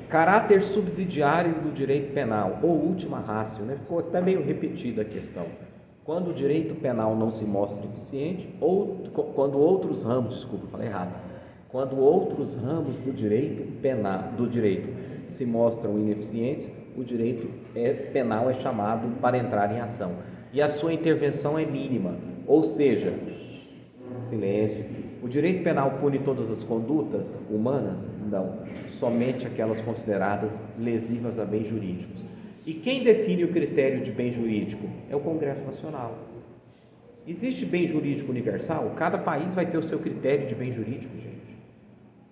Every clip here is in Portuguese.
Caráter subsidiário do direito penal, ou última ratio, né? Ficou até meio repetida a questão. Quando o direito penal não se mostra eficiente, ou quando outros ramos, desculpa, falei errado, quando outros ramos do direito penal, se mostram ineficientes, o direito penal é chamado para entrar em ação. E a sua intervenção é mínima, ou seja, silêncio. O direito penal pune todas as condutas humanas? Não, somente aquelas consideradas lesivas a bens jurídicos. E quem define o critério de bem jurídico? É o Congresso Nacional. Existe bem jurídico universal? Cada país vai ter o seu critério de bem jurídico, gente.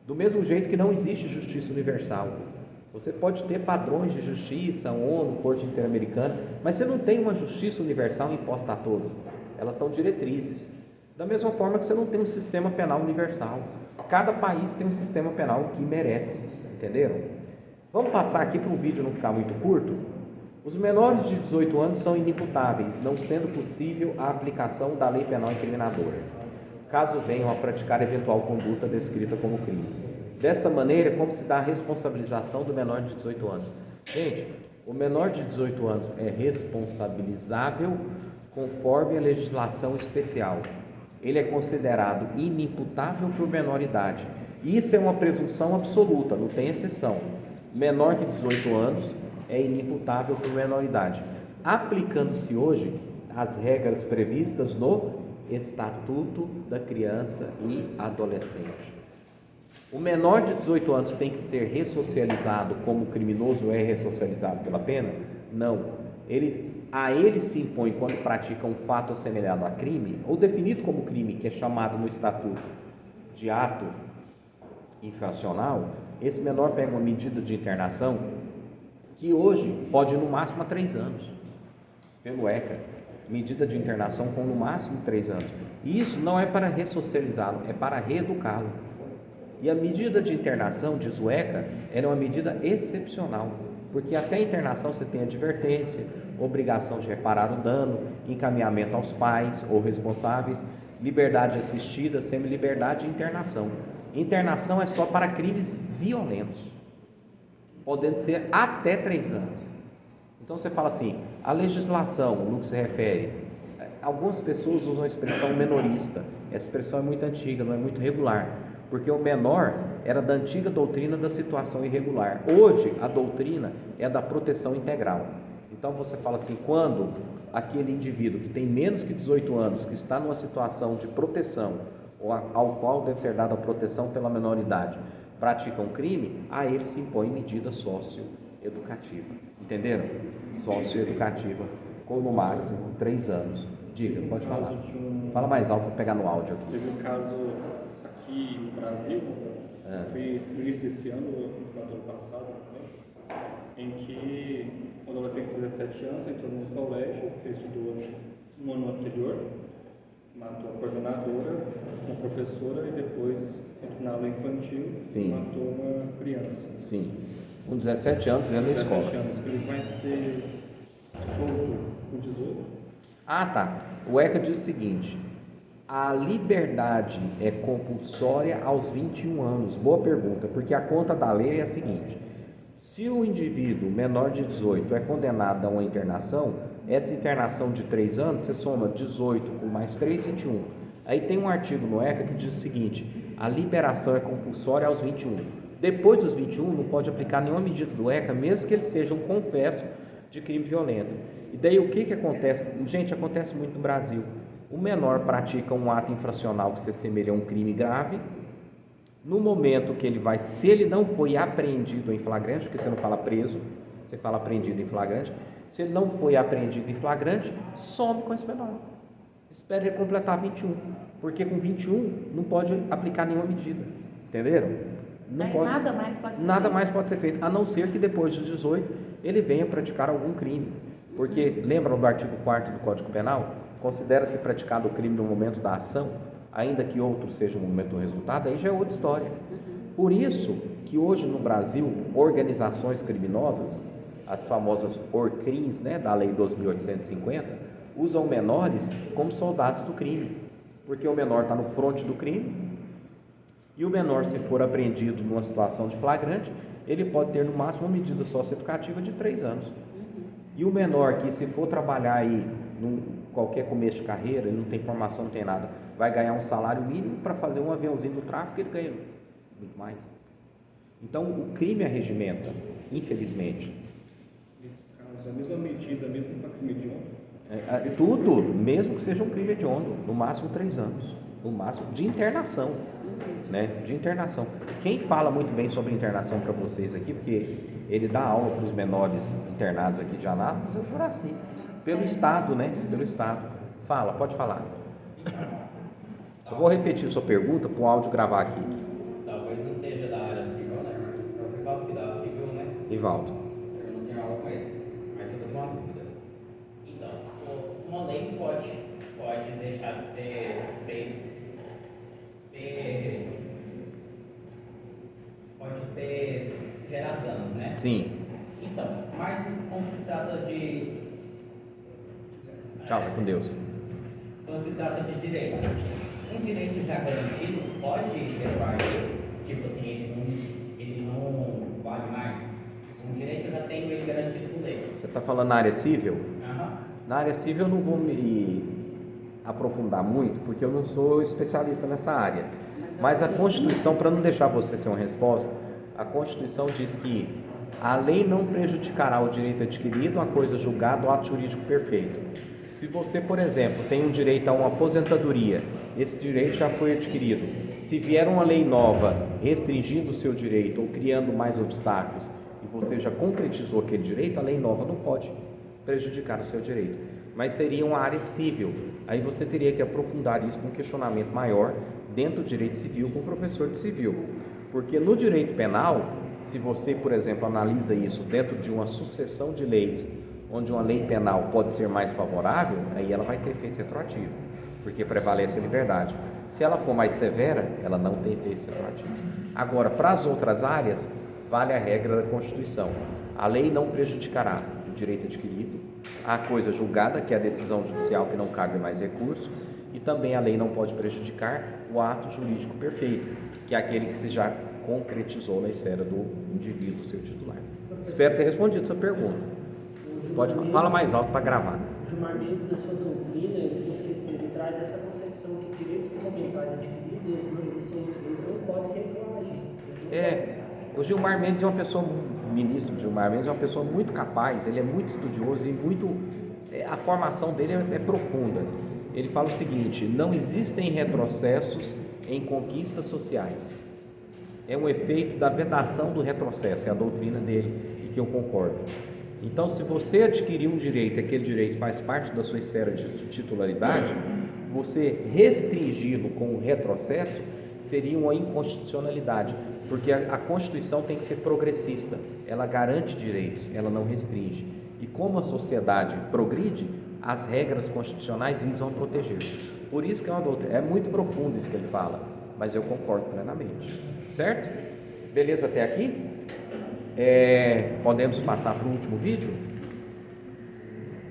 Do mesmo jeito que não existe justiça universal. Você pode ter padrões de justiça, ONU, Corte Interamericana, mas você não tem uma justiça universal imposta a todos. Elas são diretrizes. Da mesma forma que você não tem um sistema penal universal. Cada país tem um sistema penal que merece, entenderam? Vamos passar aqui para o vídeo não ficar muito curto. Os menores de 18 anos são inimputáveis, não sendo possível a aplicação da lei penal incriminadora, caso venham a praticar eventual conduta descrita como crime. Dessa maneira, como se dá a responsabilização do menor de 18 anos? Gente, o menor de 18 anos é responsabilizável conforme a legislação especial. Ele é considerado inimputável por menor idade. Isso é uma presunção absoluta, não tem exceção. Menor que 18 anos é inimputável por menor idade, aplicando-se hoje as regras previstas no Estatuto da Criança e Adolescente. O menor de 18 anos tem que ser ressocializado como o criminoso é ressocializado pela pena? Não. A ele se impõe, quando pratica um fato assemelhado a crime, ou definido como crime, que é chamado no Estatuto de ato infracional, esse menor pega uma medida de internação que hoje pode ir no máximo a 3 anos, pelo ECA, medida de internação com no máximo 3 anos. E isso não é para ressocializá-lo, é para reeducá-lo. E a medida de internação, diz o ECA, ela é uma medida excepcional, porque até a internação você tem advertência, obrigação de reparar o dano, encaminhamento aos pais ou responsáveis, liberdade assistida, semi-liberdade e internação. Internação é só para crimes violentos, podendo ser até 3 anos. Então você fala assim, a legislação, no que se refere, algumas pessoas usam a expressão menorista, essa expressão é muito antiga, não é muito regular, porque o menor era da antiga doutrina da situação irregular. Hoje a doutrina é da proteção integral. Então você fala assim, quando aquele indivíduo que tem menos que 18 anos, que está numa situação de proteção, ou ao qual deve ser dada a proteção pela menoridade, pratica um crime, a ele se impõe medida socioeducativa. Entenderam? Socioeducativa, com no máximo 3 anos. Diga, pode falar. Fala mais alto para pegar no áudio aqui. Teve um caso aqui no Brasil, foi no início desse ano, no final do ano passado, né, em que um adolescente de 17 anos entrou num colégio, que ele estudou no ano anterior, matou a coordenadora, uma professora e depois entrou na aula infantil. Sim. Matou uma criança. Sim. Com 17 anos dentro da escola. 17 anos. Ele vai ser solto com 18? Ah, tá. O ECA diz o seguinte: a liberdade é compulsória aos 21 anos. Boa pergunta, porque a conta da lei é a seguinte: se o indivíduo menor de 18 é condenado a uma internação, essa internação de 3 anos, você soma 18 com mais 3, 21. Aí tem um artigo no ECA que diz o seguinte: a liberação é compulsória aos 21. Depois dos 21, não pode aplicar nenhuma medida do ECA, mesmo que ele seja um confesso de crime violento. E daí o que acontece? Gente, acontece muito no Brasil. O menor pratica um ato infracional que se assemelha a um crime grave. No momento que ele vai, se ele não foi apreendido em flagrante, porque você não fala preso, você fala apreendido em flagrante. Se ele não foi apreendido em flagrante, some com esse menor. Espera ele completar 21, porque com 21 não pode aplicar nenhuma medida. Entenderam? Não pode, nada mais pode ser feito, a não ser que depois dos 18 ele venha praticar algum crime. Porque, lembram do artigo 4º do Código Penal? Considera-se praticado o crime no momento da ação, ainda que outro seja no momento do resultado, aí já é outra história. Por isso que hoje no Brasil, organizações criminosas, as famosas ORCRIMs, né, da Lei 12.850, usam menores como soldados do crime, porque o menor está no fronte do crime, e o menor, se for apreendido numa situação de flagrante, ele pode ter no máximo uma medida socioeducativa de 3 anos. E o menor que, se for trabalhar aí em qualquer começo de carreira, ele não tem formação, não tem nada, vai ganhar um salário mínimo para fazer um aviãozinho do tráfico, ele ganha muito mais. Então, o crime arregimenta, infelizmente. Nesse caso, a mesma medida, mesmo para crime hediondo? Tudo, mesmo que seja um crime hediondo, no máximo 3 anos, no máximo de internação, né? De internação. Quem fala muito bem sobre internação para vocês aqui, porque ele dá aula para os menores internados aqui de Anápolis, é o Juraci, pelo Estado, né? Pelo Estado. Fala, pode falar. Eu vou repetir sua pergunta para o áudio gravar aqui. Talvez não seja da área civil, né? É o Rivaldo que dá civil, né? Rivaldo. Eu não tenho aula com ele, mas eu tenho uma dúvida. Então, uma lei pode deixar de pode gerar danos, né? Sim. Então, mas quando se trata de... Tchau, vai com Deus. Quando se trata de direito, um direito já garantido pode retroagir? Tipo assim, ele não vale mais. Um direito eu já tenho ele garantido por lei. Você está falando na área civil? Aham. Na área civil eu não vou me aprofundar muito, porque eu não sou especialista nessa área. Mas a Constituição, para não deixar você sem uma resposta, a Constituição diz que a lei não prejudicará o direito adquirido, a coisa julgada ou ato jurídico perfeito. Se você, por exemplo, tem um direito a uma aposentadoria, esse direito já foi adquirido. Se vier uma lei nova restringindo o seu direito ou criando mais obstáculos e você já concretizou aquele direito, a lei nova não pode prejudicar o seu direito. Mas seria uma área civil. Aí você teria que aprofundar isso num questionamento maior dentro do direito civil com o professor de civil. Porque no direito penal, se você, por exemplo, analisa isso dentro de uma sucessão de leis, onde uma lei penal pode ser mais favorável, aí ela vai ter efeito retroativo, porque prevalece a liberdade. Se ela for mais severa, ela não tem efeito retroativo. Agora, para as outras áreas, vale a regra da Constituição. A lei não prejudicará o direito adquirido, a coisa julgada, que é a decisão judicial que não cabe mais recurso, e também a lei não pode prejudicar o ato jurídico perfeito, que é aquele que se já concretizou na esfera do indivíduo, seu titular. Espero ter respondido sua pergunta. Pode falar mais alto para gravar. O Gilmar Mendes, da sua doutrina, ele traz essa concepção que direitos fundamentais adquiridos, eles não podem ser retroagidos. O Gilmar Mendes é uma pessoa, o ministro Gilmar Mendes é uma pessoa muito capaz, ele é muito estudioso e a formação dele é profunda. Ele fala o seguinte: não existem retrocessos em conquistas sociais. É um efeito da vedação do retrocesso, é a doutrina dele e que eu concordo. Então, se você adquirir um direito, aquele direito faz parte da sua esfera de titularidade, você restringi-lo com o retrocesso seria uma inconstitucionalidade, porque a Constituição tem que ser progressista, ela garante direitos, ela não restringe. E como a sociedade progride, as regras constitucionais visam a proteger. Por isso que é uma doutrina, é muito profundo isso que ele fala, mas eu concordo plenamente. Certo? Beleza até aqui? Podemos passar para o último vídeo?